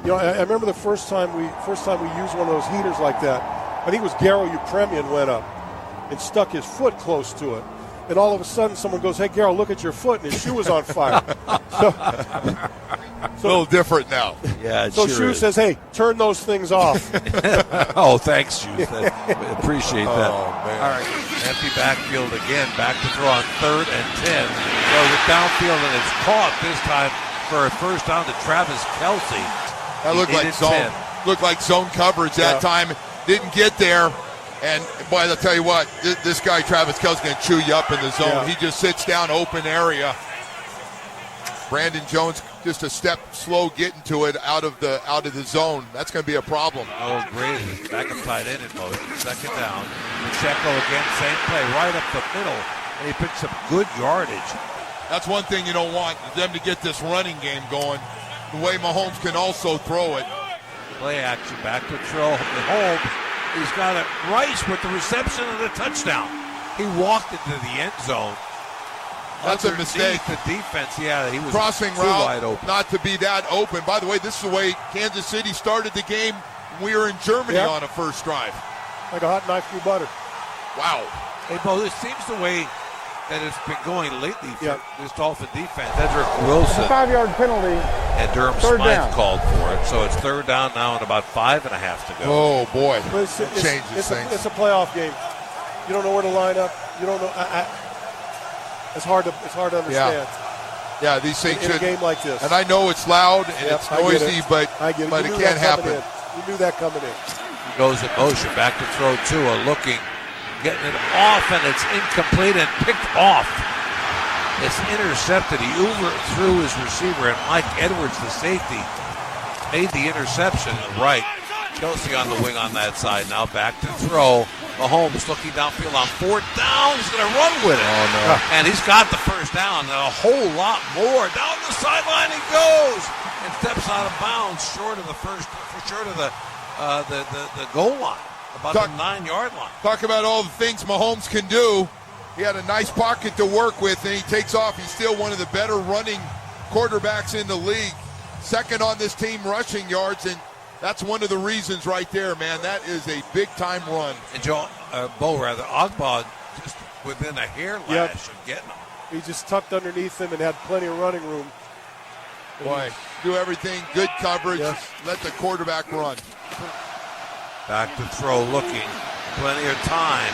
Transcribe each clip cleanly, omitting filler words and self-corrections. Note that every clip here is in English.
I remember the first time we used one of those heaters like that. I think it was Garo Upremian went up and stuck his foot close to it. And all of a sudden someone goes, "Hey, Garo, look at your foot," and his shoe was on fire. So, a little different now. Yeah, so sure Shoe is. says, "Hey, turn those things off." Oh, thanks, Shoe. Appreciate that. Oh, man. All right, empty backfield again. Back to throw on 3rd and 10. Throws it downfield, and it's caught this time for a first down to Travis Kelce. That looked like zone. 10. Looked like zone coverage that time. Didn't get there. And, boy, I'll tell you what, this guy, Travis Kelce, going to chew you up in the zone. Yeah. He just sits down, open area. Brandon Jones just a step slow getting to it out of the zone. That's going to be a problem. Oh, great. Back up tight end in motion. 2nd down. Pacheco again, same play, right up the middle. And he picks up good yardage. That's one thing you don't want, is them to get this running game going. The way Mahomes can also throw it. Play action, back to throw. Mahomes, he's got it. Rice with the reception of the touchdown. He walked into the end zone. That's a mistake. The defense, he was crossing too route, wide open. not to be that open. By the way, this is the way Kansas City started the game. We were in Germany on a first drive. Like a hot knife through butter. Wow. Hey, Bo, this seems the way that it's been going lately for this Dolphin defense. Edric Wilson. It's a 5-yard penalty. And Durham Smythe called for it. So it's 3rd down now and about 5.5 to go. Oh, boy. It changes things. It's a playoff game. You don't know where to line up. You don't know. It's hard to understand. Yeah, these things in a game like this. And I know it's loud and it's noisy, but it can't happen. You knew that coming in. He goes in motion, back to throw Tua, looking, getting it off, and it's incomplete and picked off. It's intercepted. He overthrew his receiver, and Mike Edwards, the safety, made the interception right. Kelce on the wing on that side. Now back to throw. Mahomes looking downfield on 4th down. He's going to run with it. Oh, no. And he's got the first down and a whole lot more. Down the sideline he goes and steps out of bounds short of the goal line, about the 9-yard line. Talk about all the things Mahomes can do. He had a nice pocket to work with, and he takes off. He's still one of the better running quarterbacks in the league. 2nd on this team rushing yards, and that's one of the reasons right there, man. That is a big-time run. And Ogba just within a hair lash of getting him. He just tucked underneath him and had plenty of running room. Boy, do everything, good coverage, let the quarterback run. Back to throw, looking, plenty of time.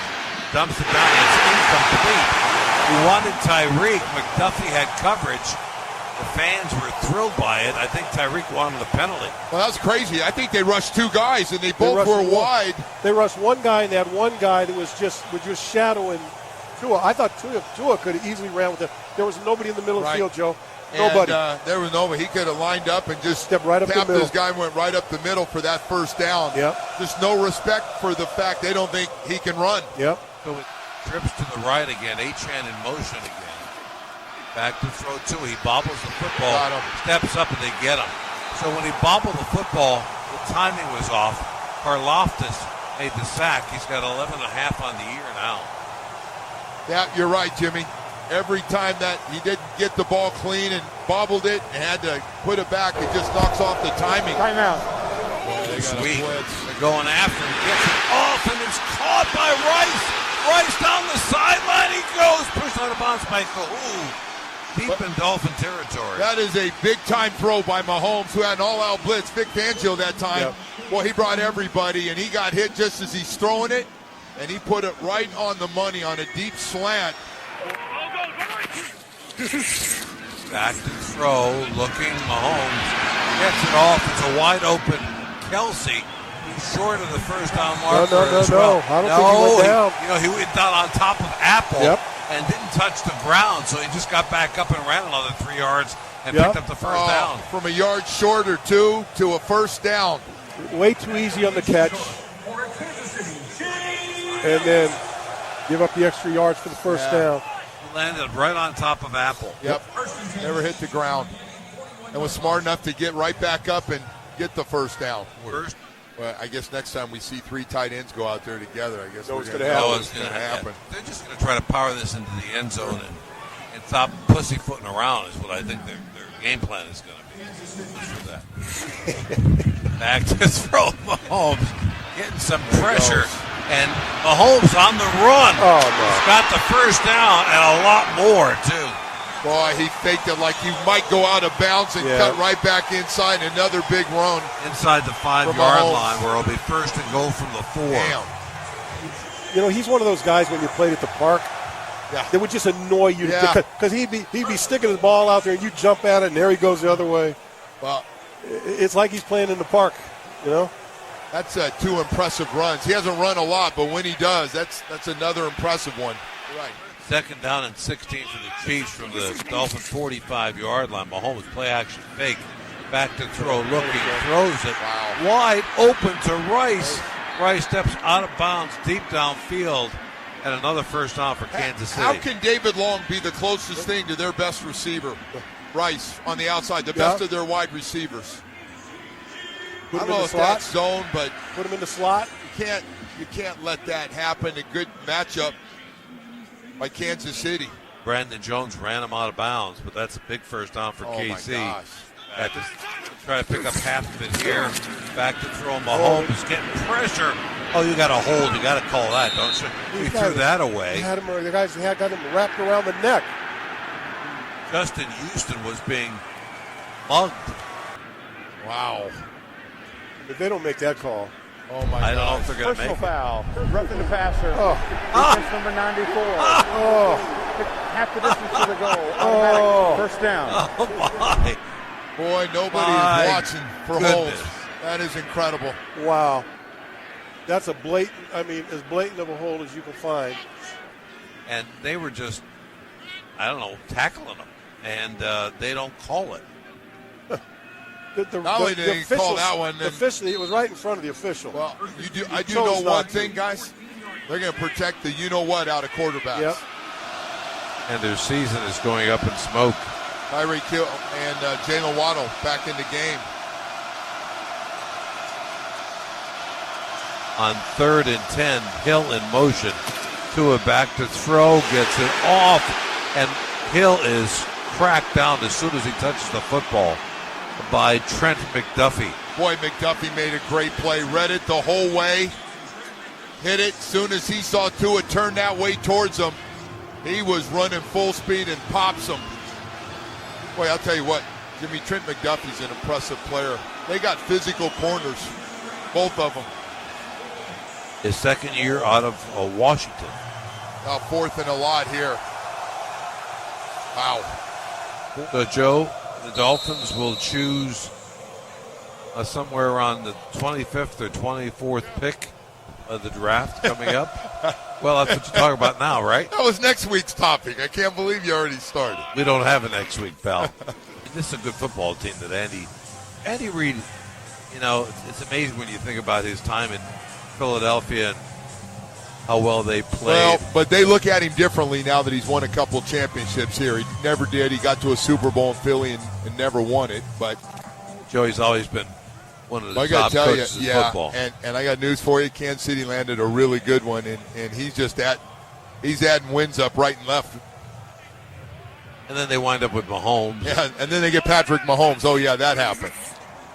Dumps it down, it's incomplete. He wanted Tyreek. McDuffie had coverage. The fans were thrilled by it. I think Tyreek wanted the penalty. Well, that's crazy. I think they rushed 2 guys, and they both were wide. They rushed one guy, and they had one guy that was just shadowing Tua. I thought Tua could have easily ran with it. There was nobody in the middle of the field, Joe. Nobody. And, there was nobody. He could have lined up and just stepped right up tapped the middle. this guy and went right up the middle for that first down. Yep. Just no respect for the fact they don't think he can run. Yep. So it trips to the right again. Achane in motion again. Back to throw Tua. He bobbles the football. Steps up and they get him. So when he bobbled the football, the timing was off. Karlaftis made the sack. He's got 11.5 on the year now. Yeah, you're right, Jimmy. Every time that he didn't get the ball clean and bobbled it and had to put it back, it just knocks off the timing. Timeout. Sweet. They're going after him. Gets it off, and it's caught by Rice. Rice down the sideline. He goes. Pushed out of bounds by Kahoo. Deep in Dolphin territory. That is a big-time throw by Mahomes, who had an all-out blitz. Vic Fangio that time. Yep. Well, he brought everybody, and he got hit just as he's throwing it, and he put it right on the money on a deep slant. Back to throw, looking, Mahomes gets it off. It's a wide open Kelce. He's short of the first down marker. No. I don't think he went down. He went down on top of Apple and didn't touch the ground, so he just got back up and ran another 3 yards and picked up the first down. From a yard short or two to a first down. Way too easy on the catch. And then give up the extra yards for the first down. Landed right on top of Apple. Yep. Never hit the ground. And was smart enough to get right back up and get the first down. Well, I guess next time we see 3 tight ends go out there together, I guess it's going to happen. They're just going to try to power this into the end zone and stop pussyfooting around is what I think they're game plan is going to be for that. Back to throw Mahomes, getting some pressure. And Mahomes on the run. Oh, no. He's got the first down and a lot more, too. Boy, he faked it like he might go out of bounds and cut right back inside. Another big run. Inside the 5-yard line where it'll be first and goal from the 4. Damn. You know, he's one of those guys when you played at the park that would just annoy you because he'd be sticking his ball out there and you jump at it and there he goes the other way. Well, it's like he's playing in the park, you know. That's 2 impressive runs. He hasn't run a lot, but when he does, that's another impressive one. Right. Second down and 16 for the Chiefs from the Dolphins 45-yard line. Mahomes play action fake. Back to throw, looking, throws it wide open to Rice. Rice steps out of bounds deep downfield, and another first down for Kansas City. How can David Long be the closest thing to their best receiver? Rice on the outside, the best of their wide receivers. I don't know if that's zone, but put him in the slot. You can't let that happen. A good matchup by Kansas City. Brandon Jones ran him out of bounds, but that's a big first down for KC. My gosh. Had to try to pick up half of it here. Back to throw. Mahomes getting pressure. Oh, you got to hold. You got to call that, don't you? He threw that away. The guys got him wrapped around the neck. Justin Houston was being mugged. Wow. If they don't make that call. Oh, my God. I don't know if they're going to make it. Personal foul. Roughing the passer. Defense number 94. Half the distance to the goal. Automatic first down. Oh, my. Boy, nobody is watching for holes. That is incredible. Wow. That's as blatant of a hold as you can find. And they were just, tackling them. And they don't call it. Not only did they call that one, it was right in front of the official. Well, I do know one thing, guys. They're going to protect the you-know-what out of quarterbacks. Yep. And their season is going up in smoke. Tyreek Hill and Jalen Waddle back in the game. On 3rd and 10, Hill in motion. Tua back to throw, gets it off, and Hill is cracked down as soon as he touches the football by Trent McDuffie. Boy, McDuffie made a great play. Read it the whole way. Hit it. Soon as he saw Tua turn that way towards him, he was running full speed and pops him. Boy, I'll tell you what, Jimmy, Trent McDuffie's an impressive player. They got physical corners, both of them. His second year out of Washington. 4th and a lot here. Wow. So, Joe, the Dolphins will choose somewhere around the 25th or 24th pick of the draft coming up. Well, that's what you're talking about now, right? That was next week's topic. I can't believe you already started. We don't have it next week, pal. This is a good football team that Andy Reid, it's amazing when you think about his time in Philadelphia and how well they played. Well, but they look at him differently now that he's won a couple championships here. He never did. He got to a Super Bowl in Philly and never won it. But Joey's always been one of the top coaches in football. And I got news for you. Kansas City landed a really good one, and he's adding wins up right and left. And then they wind up with Mahomes. Yeah, and then they get Patrick Mahomes. Oh, yeah, that happened.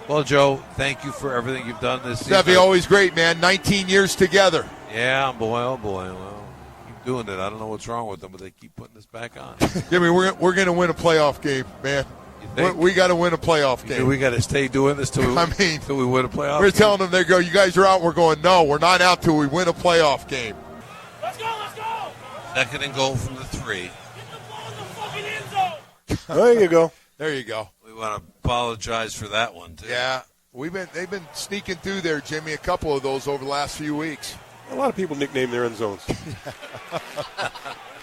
Well, Joe, thank you for everything you've done this season. Steffi, always great, man. 19 years together. Yeah, boy, oh boy. Well, keep doing it. I don't know what's wrong with them, but they keep putting this back on. Jimmy, we're going to win a playoff game, man. We got to win a playoff game. We got to stay doing this till we win a playoff We're game. telling them, they go, you guys are out. We're going, no, we're not out till we win a playoff game. Let's go, let's go. 2nd and goal from the 3. Get the ball in the fucking end zone. There you go. There you go. We want to apologize for that one, too. Yeah, they've been sneaking through there, Jimmy, a couple of those over the last few weeks. A lot of people nickname their end zones.